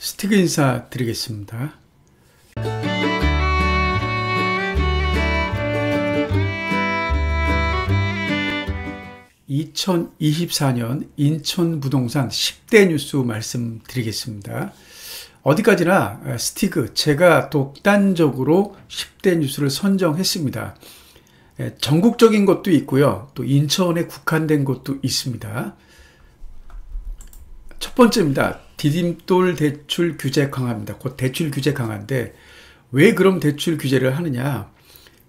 스티그 인사 드리겠습니다. 2024년 인천 부동산 10대 뉴스 말씀드리겠습니다. 어디까지나 스티그, 제가 독단적으로 10대 뉴스를 선정했습니다. 전국적인 것도 있고요. 또 인천에 국한된 것도 있습니다. 첫 번째입니다. 디딤돌 대출 규제 강화입니다. 곧 대출 규제 강화인데 왜 그럼 대출 규제를 하느냐?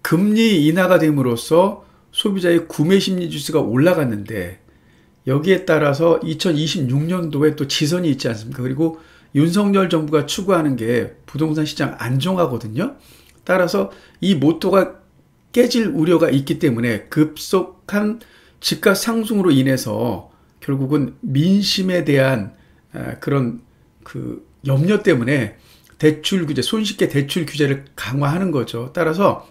금리 인하가 됨으로써 소비자의 구매 심리 지수가 올라갔는데 여기에 따라서 2026년도에 또 지선이 있지 않습니까? 그리고 윤석열 정부가 추구하는 게 부동산 시장 안정화거든요. 따라서 이 모토가 깨질 우려가 있기 때문에 급속한 집값 상승으로 인해서 결국은 민심에 대한 그런 염려 때문에 대출 규제, 손쉽게 대출 규제를 강화하는 거죠. 따라서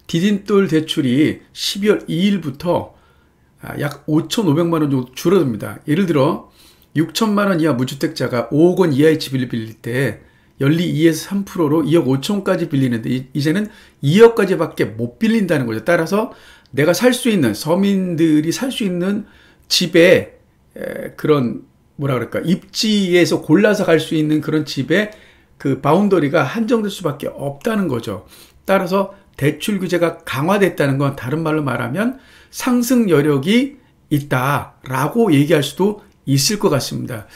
디딤돌 대출이 12월 2일부터 약 5,500만 원 정도 줄어듭니다. 예를 들어 6천만 원 이하 무주택자가 5억 원 이하의 집을 빌릴 때 연리 2에서 3%로 2억 5천까지 빌리는데 이제는 2억까지밖에 못 빌린다는 거죠. 따라서 내가 살 수 있는, 서민들이 살 수 있는 집에 그런 입지에서 골라서 갈 수 있는 그런 집에 그 바운더리가 한정될 수밖에 없다는 거죠. 따라서 대출 규제가 강화됐다는 건 다른 말로 말하면 상승 여력이 있다라고 얘기할 수도 있을 것 같습니다.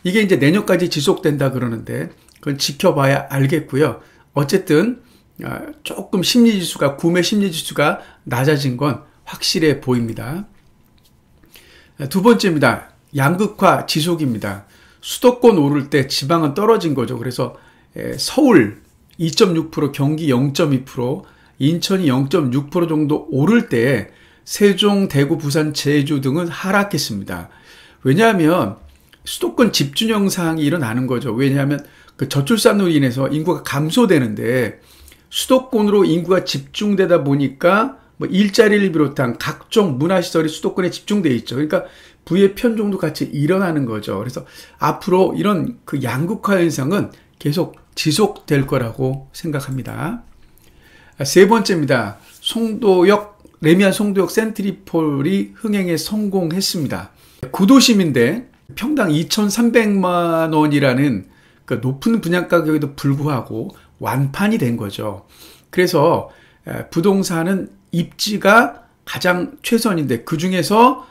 이게 이제 내년까지 지속된다 그러는데 그건 지켜봐야 알겠고요. 어쨌든 조금 구매 심리 지수가 낮아진 건 확실해 보입니다. 두 번째입니다. 양극화 지속입니다. 수도권 오를 때 지방은 떨어진 거죠. 그래서 서울 2.6%, 경기 0.2%, 인천이 0.6% 정도 오를 때 세종, 대구, 부산, 제주 등은 하락했습니다. 왜냐하면 수도권 집중 현상이 일어나는 거죠. 왜냐하면 그 저출산으로 인해서 인구가 감소되는데 수도권으로 인구가 집중되다 보니까 일자리를 비롯한 각종 문화시설이 수도권에 집중되어 있죠. 그러니까 부의 편중도 같이 일어나는 거죠. 그래서 앞으로 이런 그 양극화 현상은 계속 지속될 거라고 생각합니다. 세 번째입니다. 레미안 송도역 센트리폴이 흥행에 성공했습니다. 구도심인데 평당 2,300만 원이라는 그 높은 분양가격에도 불구하고 완판이 된 거죠. 그래서 부동산은 입지가 가장 최선인데 그중에서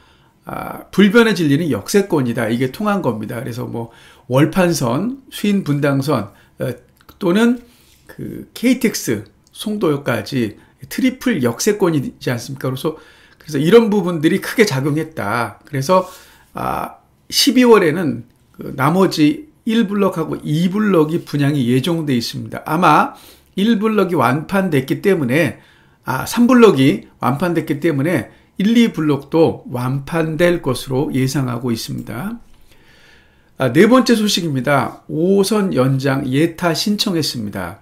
불변의 진리는 역세권이다. 이게 통한 겁니다. 그래서 월판선, 수인분당선 또는 그 KTX 송도역까지 트리플 역세권이지 않습니까? 그래서 이런 부분들이 크게 작용했다. 그래서 12월에는 그 나머지 1블럭하고 2블럭이 분양이 예정돼 있습니다. 아마 1블럭이 완판됐기 때문에 3블럭이 완판됐기 때문에 1, 2블럭도 완판될 것으로 예상하고 있습니다. 네 번째 소식입니다. 5호선 연장 예타 신청했습니다.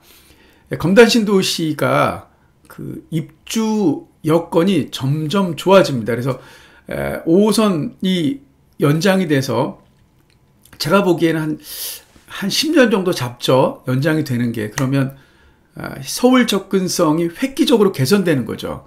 검단신도시가 그 입주 여건이 점점 좋아집니다. 그래서 5호선이 연장이 돼서 제가 보기에는 한 10년 정도 잡죠. 연장이 되는 게. 그러면 서울 접근성이 획기적으로 개선되는 거죠.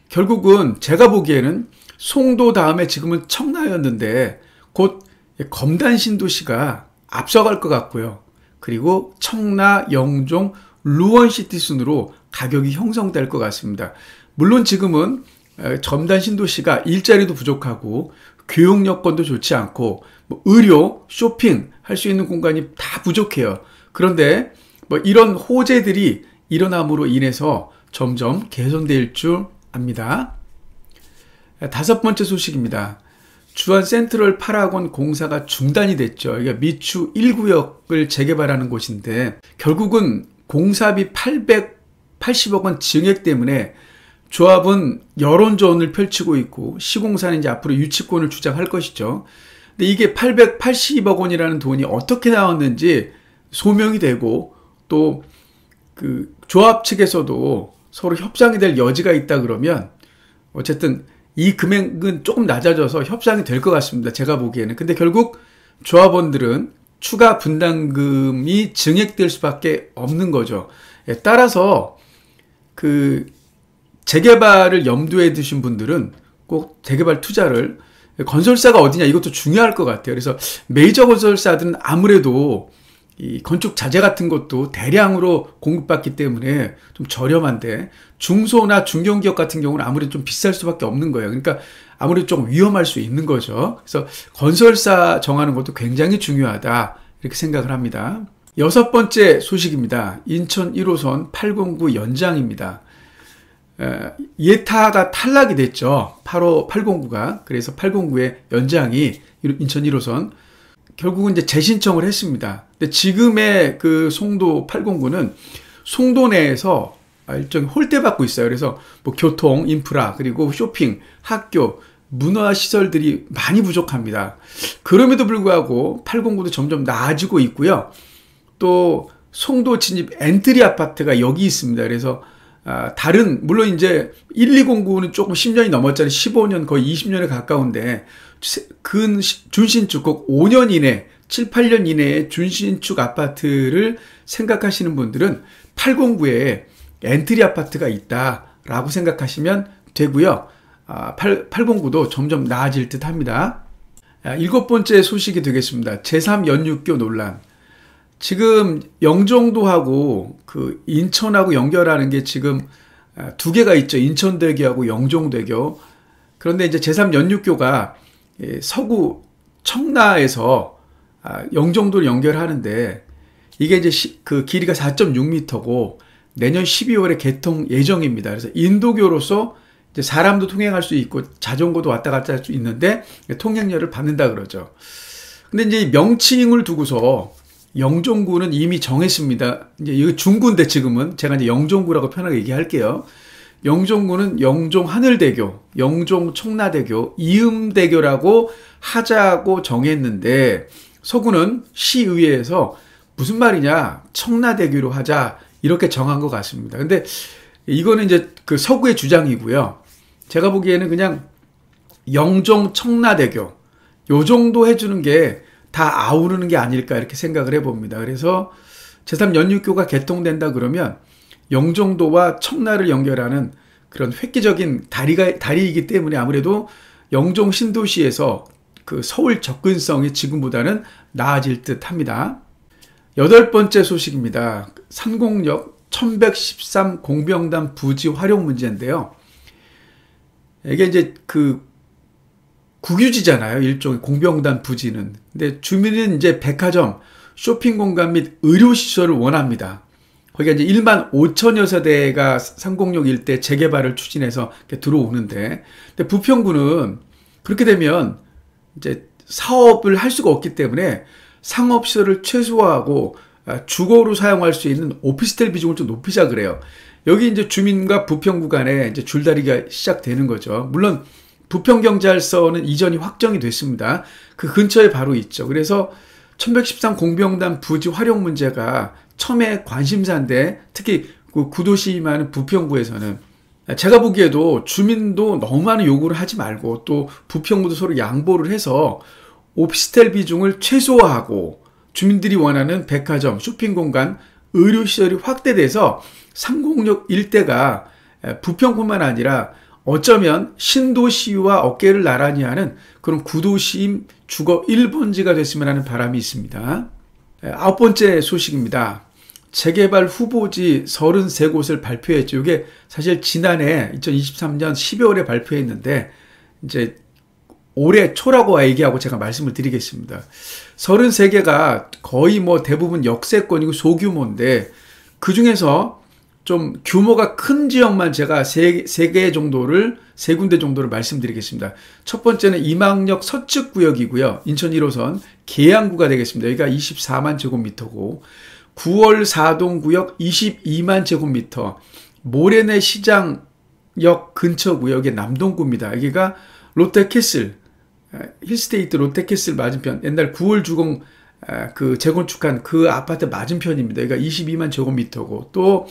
결국은 제가 보기에는 송도 다음에 지금은 청라였는데 곧 검단신도시가 앞서갈 것 같고요. 그리고 청라, 영종, 루원시티 순으로 가격이 형성될 것 같습니다. 물론 지금은 검단신도시가 일자리도 부족하고 교육 여건도 좋지 않고 의료, 쇼핑 할 수 있는 공간이 다 부족해요. 그런데 이런 호재들이 일어남으로 인해서 점점 개선될 줄 압니다. 다섯 번째 소식입니다. 주한 센트럴 파라곤 공사가 중단이 됐죠. 이게 미추 1구역을 재개발하는 곳인데 결국은 공사비 880억 원 증액 때문에 조합은 여론전을 펼치고 있고 시공사는 이제 앞으로 유치권을 주장할 것이죠. 근데 이게 880억 원이라는 돈이 어떻게 나왔는지 소명이 되고 또 그 조합 측에서도 서로 협상이 될 여지가 있다 그러면 어쨌든 이 금액은 조금 낮아져서 협상이 될 것 같습니다. 제가 보기에는. 근데 결국 조합원들은 추가 분담금이 증액될 수밖에 없는 거죠. 따라서 그 재개발을 염두에 두신 분들은 꼭 재개발 투자를, 건설사가 어디냐 이것도 중요할 것 같아요. 그래서 메이저 건설사들은 아무래도 이 건축 자재 같은 것도 대량으로 공급받기 때문에 좀 저렴한데, 중소나 중견기업 같은 경우는 아무래도 좀 비쌀 수밖에 없는 거예요. 그러니까 아무래도 좀 위험할 수 있는 거죠. 그래서 건설사 정하는 것도 굉장히 중요하다, 이렇게 생각을 합니다. 6번째 소식입니다. 인천 1호선 809 연장입니다. 예타가 탈락이 됐죠. 809가. 그래서 809의 연장이 인천 1호선 결국은 이제 재신청을 했습니다. 근데 지금의 그 송도 809는 송도 내에서 일종의 홀대받고 있어요. 그래서 뭐 교통, 인프라, 그리고 쇼핑, 학교, 문화시설들이 많이 부족합니다. 그럼에도 불구하고 809도 점점 나아지고 있고요. 또 송도 진입 엔트리 아파트가 여기 있습니다. 그래서 다른, 물론 이제 1209는 조금 10년이 넘었잖아요. 15년, 거의 20년에 가까운데, 준신축 꼭 5년 이내, 7, 8년 이내에 준신축 아파트를 생각하시는 분들은 809에 엔트리 아파트가 있다라고 생각하시면 되고요. 809도 점점 나아질 듯 합니다. 7번째 소식이 되겠습니다. 제3연육교 논란. 지금 영종도하고 그 인천하고 연결하는 게 지금 두 개가 있죠. 인천대교하고 영종대교. 그런데 이제 제3연육교가 서구 청라에서 영종도를 연결하는데, 이게 이제 그 길이가 4.6m고 내년 12월에 개통 예정입니다. 그래서 인도교로서 이제 사람도 통행할 수 있고 자전거도 왔다 갔다 할 수 있는데 통행료를 받는다 그러죠. 근데 이제 명칭을 두고서 영종구는 이미 정했습니다. 이제 이거 중구인데 지금은 제가 이제 영종구라고 편하게 얘기할게요. 영종구는 영종 하늘대교, 영종 청라대교, 이음대교라고 하자고 정했는데, 서구는 시의회에서 무슨 말이냐, 청라대교로 하자, 이렇게 정한 것 같습니다. 근데 이거는 이제 그 서구의 주장이고요. 제가 보기에는 그냥 영종 청라대교 요 정도 해주는 게 다 아우르는 게 아닐까, 이렇게 생각을 해봅니다. 그래서 제3연육교가 개통된다 그러면 영종도와 청라를 연결하는 그런 획기적인 다리이기 때문에 아무래도 영종 신도시에서 그 서울 접근성이 지금보다는 나아질 듯 합니다. 8번째 소식입니다. 산곡역 1113 공병단 부지 활용 문제인데요. 이게 이제 그 국유지잖아요. 일종의 공병단 부지는. 근데 주민은 이제 백화점, 쇼핑 공간 및 의료시설을 원합니다. 거기가 이제 1만 5천여 세대가 산곡역 일대 재개발을 추진해서 들어오는데, 근데 부평구는 그렇게 되면 이제 사업을 할 수가 없기 때문에 상업시설을 최소화하고 주거로 사용할 수 있는 오피스텔 비중을 좀 높이자 그래요. 여기 이제 주민과 부평구 간에 이제 줄다리기가 시작되는 거죠. 물론 부평경찰서는 이전이 확정이 됐습니다. 그 근처에 바로 있죠. 그래서 1113 공병단 부지 활용 문제가 처음에 관심사인데, 특히 그 구도시 많은 부평구에서는 제가 보기에도 주민도 너무 많은 요구를 하지 말고 또 부평구도 서로 양보를 해서 오피스텔 비중을 최소화하고 주민들이 원하는 백화점, 쇼핑공간, 의료시설이 확대돼서 산곡역 일대가 부평뿐만 아니라 어쩌면 신도시와 어깨를 나란히 하는 그런 구도심 주거 1번지가 됐으면 하는 바람이 있습니다. 9번째 소식입니다. 재개발 후보지 33곳을 발표했죠. 이게 사실 지난해 2023년 12월에 발표했는데 이제 올해 초라고 얘기하고 제가 말씀을 드리겠습니다. 33개가 거의 뭐 대부분 역세권이고 소규모인데, 그 중에서 좀 규모가 큰 지역만 제가 세 군데 정도를 말씀드리겠습니다. 첫 번째는 이망역 서측구역이고요. 인천 1호선 계양구가 되겠습니다. 여기가 24만 제곱미터고, 9월 4동 구역 22만 제곱미터, 모래내 시장역 근처 구역의 남동구입니다. 여기가 롯데캐슬, 힐스테이트 롯데캐슬 맞은편, 옛날 9월 주공 그 재건축한 그 아파트 맞은편입니다. 여기가 22만 제곱미터고, 또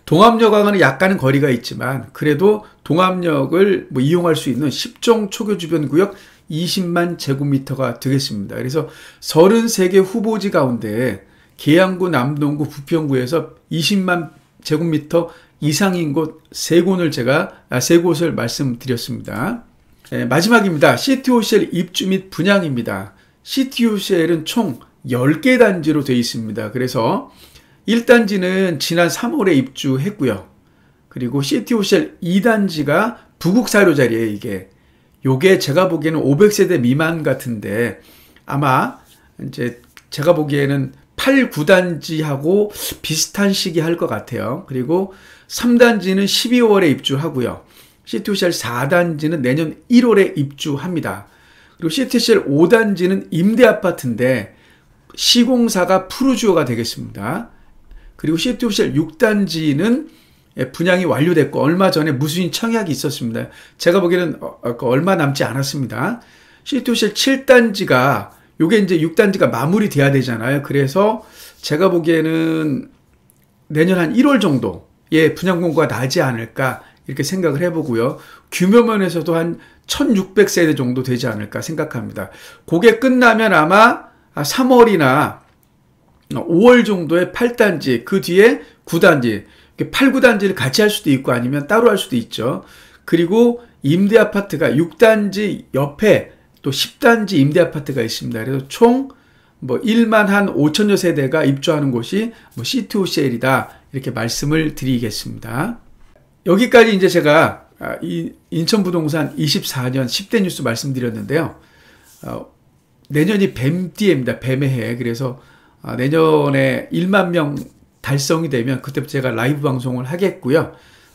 동암역하고는 약간은 거리가 있지만 그래도 동암역을 뭐 이용할 수 있는 10종 초교 주변 구역 20만 제곱미터가 되겠습니다. 그래서 33개 후보지 가운데 계양구, 남동구, 부평구에서 20만 제곱미터 이상인 곳 3곳을 말씀드렸습니다. 마지막입니다. 시티호텔 입주 및 분양입니다. 시티호텔은 총 10개 단지로 되어 있습니다. 그래서 1단지는 지난 3월에 입주했고요. 그리고 시티호텔 2단지가 부국사료 자리에 요게 제가 보기에는 500세대 미만 같은데 아마 이제 제가 보기에는 8, 9단지하고 비슷한 시기 할 것 같아요. 그리고 3단지는 12월에 입주하고요. 시티호텔 4단지는 내년 1월에 입주합니다. 그리고 시티호텔 5단지는 임대아파트인데 시공사가 푸르주오가 되겠습니다. 그리고 시티호텔 6단지는 분양이 완료됐고 얼마 전에 무수인 청약이 있었습니다. 제가 보기에는 얼마 남지 않았습니다. 시티호텔 7단지가 요게 이제 6단지가 마무리돼야 되잖아요. 그래서 제가 보기에는 내년 한 1월 정도에 분양 공고가 나지 않을까 이렇게 생각을 해보고요. 규모 면에서도 한 1600세대 정도 되지 않을까 생각합니다. 그게 끝나면 아마 3월이나 5월 정도에 8단지, 그 뒤에 9단지, 8, 9단지를 같이 할 수도 있고 아니면 따로 할 수도 있죠. 그리고 임대아파트가 6단지 옆에 또 10단지 임대아파트가 있습니다. 그래서 총 1만 한 5천여 세대가 입주하는 곳이 시티호텔이다 이렇게 말씀을 드리겠습니다. 여기까지 이제 제가 인천부동산 24년 10대 뉴스 말씀드렸는데요. 내년이 뱀띠입니다. 뱀의 해. 그래서 내년에 1만 명 달성이 되면 그때부터 제가 라이브 방송을 하겠고요.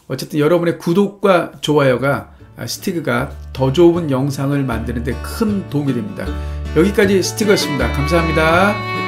어쨌든 여러분의 구독과 좋아요가 스티그가 더 좋은 영상을 만드는 데 큰 도움이 됩니다. 여기까지 스티그였습니다. 감사합니다.